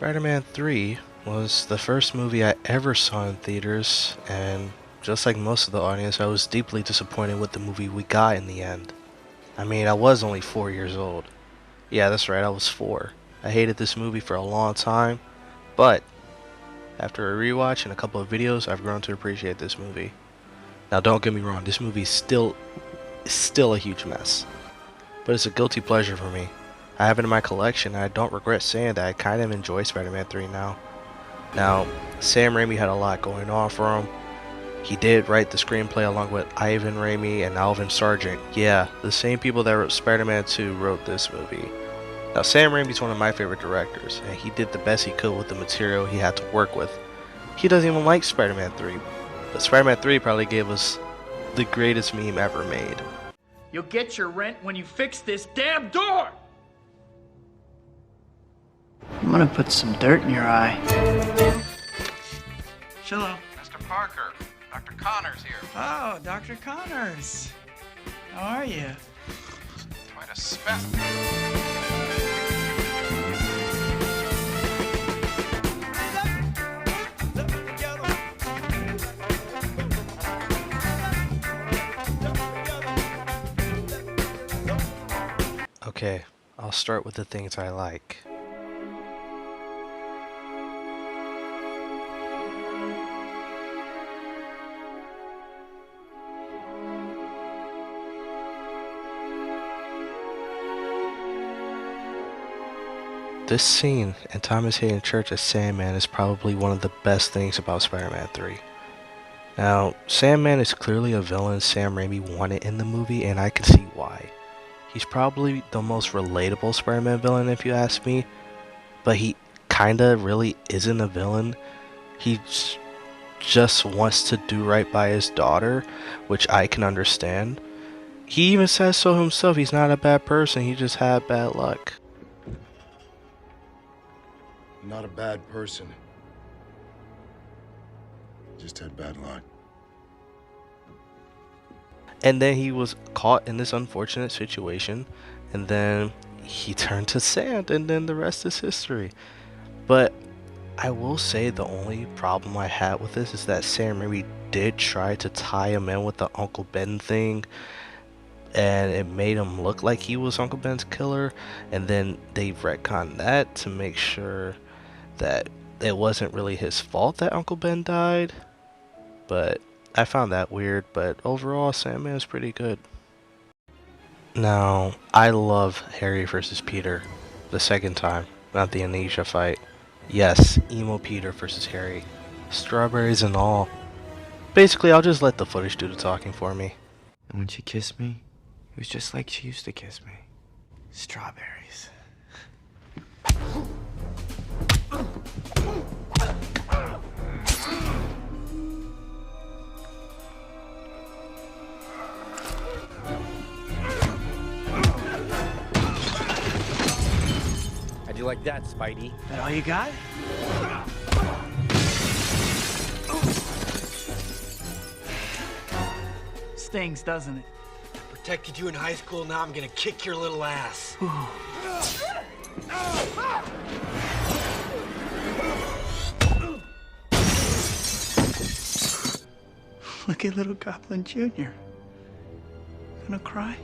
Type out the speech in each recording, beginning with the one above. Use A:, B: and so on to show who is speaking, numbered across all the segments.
A: Spider-Man 3 was the first movie I ever saw in theaters, and just like most of the audience, I was deeply disappointed with the movie we got in the end. I mean, I was only 4 years old. Yeah, that's right, I was 4. I hated this movie for a long time, but after a rewatch and a couple of videos, I've grown to appreciate this movie. Now, don't get me wrong, this movie is still a huge mess, but it's a guilty pleasure for me. I have it in my collection, and I don't regret saying that I kind of enjoy Spider-Man 3 now. Now, Sam Raimi had a lot going on for him. He did write the screenplay along with Ivan Raimi and Alvin Sargent. Yeah, the same people that wrote Spider-Man 2 wrote this movie. Now, Sam Raimi's one of my favorite directors, and he did the best he could with the material he had to work with. He doesn't even like Spider-Man 3, but Spider-Man 3 probably gave us the greatest meme ever made.
B: You'll get your rent when you fix this damn door!
C: I'm gonna put some dirt in your eye.
B: Hello.
D: Mr. Parker, Dr. Connors here.
B: Oh, Dr. Connors. How are you?
D: Quite a specimen.
A: Okay, I'll start with the things I like. This scene in Thomas Hayden Church as Sandman is probably one of the best things about Spider-Man 3. Now, Sandman is clearly a villain Sam Raimi wanted in the movie, and I can see why. He's probably the most relatable Spider-Man villain if you ask me, but he kinda really isn't a villain. He just wants to do right by his daughter, which I can understand. He even says so himself, he's not a bad person, he just had bad luck.
E: Not a bad person. Just had bad luck.
A: And then he was caught in this unfortunate situation, and then he turned to sand, and then the rest is history. But I will say the only problem I had with this is that Sam Raimi did try to tie him in with the Uncle Ben thing, and it made him look like he was Uncle Ben's killer, and then they retconned that to make sure that it wasn't really his fault that Uncle Ben died. But I found that weird, but overall Sandman is pretty good. Now, I love Harry versus Peter the second time, not the amnesia fight. Yes, emo Peter versus Harry. Strawberries and all. Basically, I'll just let the footage do the talking for me.
F: And when she kissed me, it was just like she used to kiss me. Strawberries.
G: How'd you like that, Spidey?
B: That all you got? Stings, doesn't it?
G: Protected you in high school, now I'm gonna kick your little ass.
B: Look at little Goblin Jr. Gonna cry?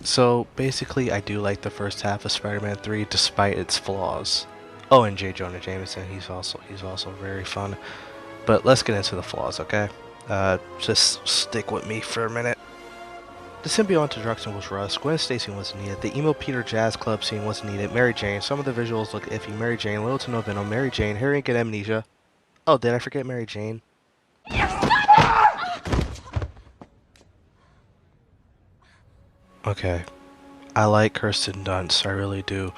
A: So basically, I do like the first half of Spider-Man 3 despite its flaws. Oh, and J. Jonah Jameson, he's also very fun. But let's get into the flaws, okay? Just stick with me for a minute. The symbiote introduction was rushed, Gwen Stacy wasn't needed, the emo Peter jazz club scene wasn't needed, Mary Jane, some of the visuals look iffy, Mary Jane, little to no venom, Mary Jane, Harry get amnesia. Oh, did I forget Mary Jane? Okay, I like Kirsten Dunst, I really do,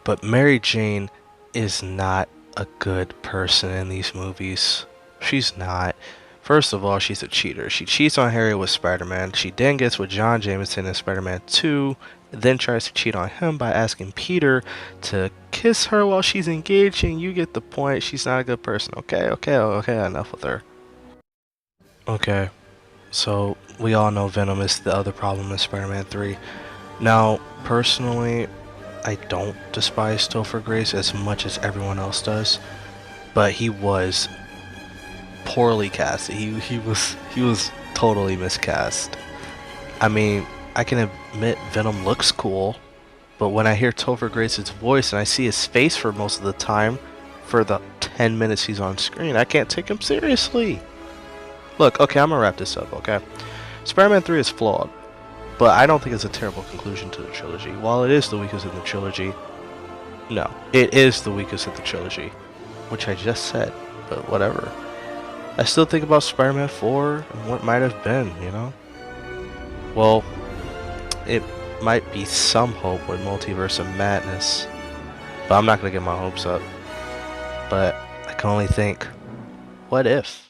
A: but Mary Jane is not a good person in these movies. She's not. First of all, she's a cheater. She cheats on Harry with Spider-Man. She then gets with John Jameson in Spider-Man 2, then tries to cheat on him by asking Peter to kiss her while she's engaged, and you get the point. She's not a good person. Okay, enough with her. Okay, so we all know Venom is the other problem in Spider-Man 3. Now, personally, I don't despise Topher Grace as much as everyone else does, but he was poorly cast. He was totally miscast. I mean, I can admit Venom looks cool, but when I hear Topher Grace's voice and I see his face for most of the time, for the 10 minutes he's on screen, I can't take him seriously. Look, okay, I'm gonna wrap this up, okay? Spider-Man 3 is flawed, but I don't think it's a terrible conclusion to the trilogy. While it is the weakest in the trilogy, no, it is the weakest in the trilogy, which I just said, but whatever. I still think about Spider-Man 4 and what might have been, you know? Well, it might be some hope with Multiverse of Madness, but I'm not gonna get my hopes up. But I can only think, what if?